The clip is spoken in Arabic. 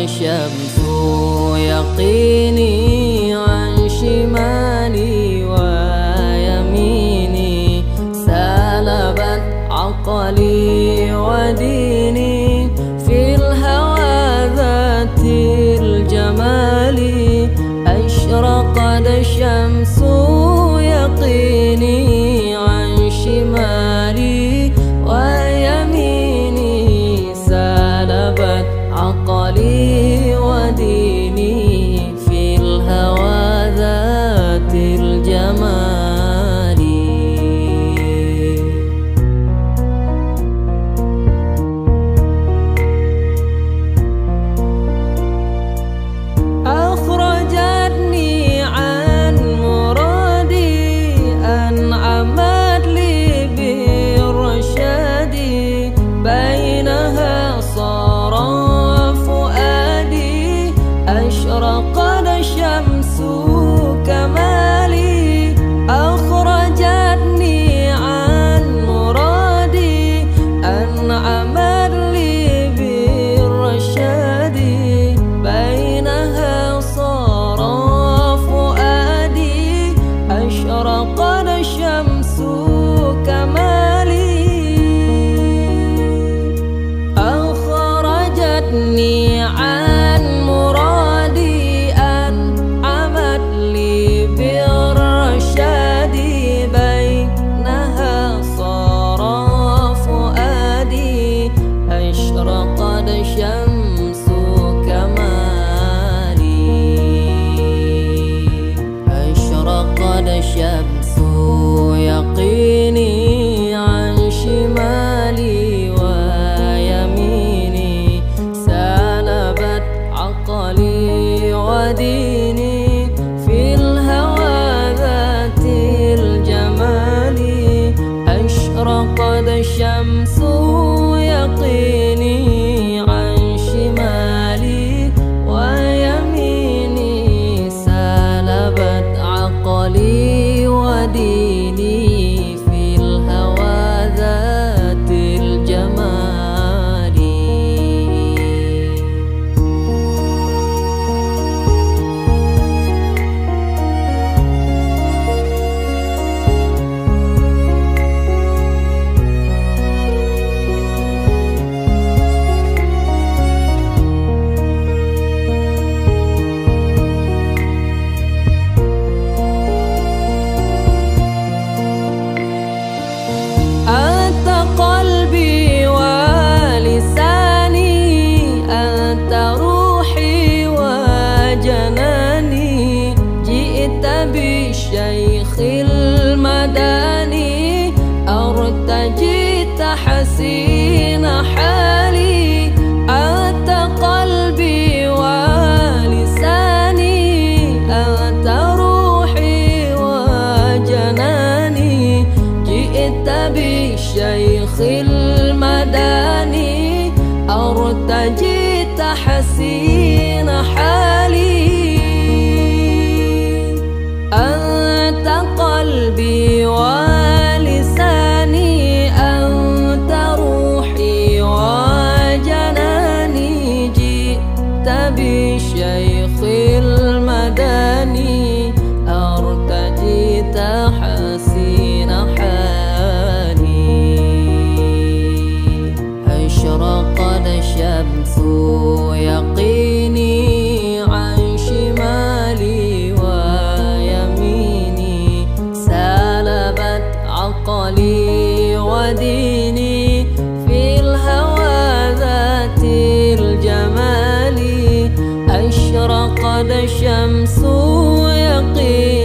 الشمس يقيني عن شمالي ويميني، سلبت عقلي وديني في الهوى ذات الجمال. أشرقت الشمس يقيني عن شمالي ويميني، سلبت عقلي وديني في الهوى ذات الجمال. أخرجتني عن مرادي، أنعمت لي بالرشاد، بينها صار فؤادي. أشرقت الشمس كمالي، أخرجتني عن مرادي، أنعمت لي بالرشاد، بينها صار فؤادي. أشرقت الشمس كمالي، أخرجتني عن مرادي، أنعمت لي بالرشاد، بينها صار فؤادي. أشرقت الشمس كمالي، أشرقت الشمس يقيني عن شمالي ويميني، سلبت عقلي وديني في الهوى ذات الجمال. أشرقت الشمس يقيني عن شمالي ويميني، سلبت عقلي وديني في الهوى ذات الجمال. أنت قلبي ولساني، أنت روحي وجناني، جئت بالشيخ المداني، أرتجي تحسين حالي. أنت قلبي ولساني، أنت روحي وجناني، جئت بالشيخ المداني، أرتجي تحسين حالي. أنت قلبي ولساني، أنت روحي وجناني، جئت بالشيخ المداني، أرتجي تحسين حالي. أشرقت الشمس يقيني عن شمالي ويميني، سلبت عقلي وديني في الهوى ذات الجمال. أشرقت الشمس يقيني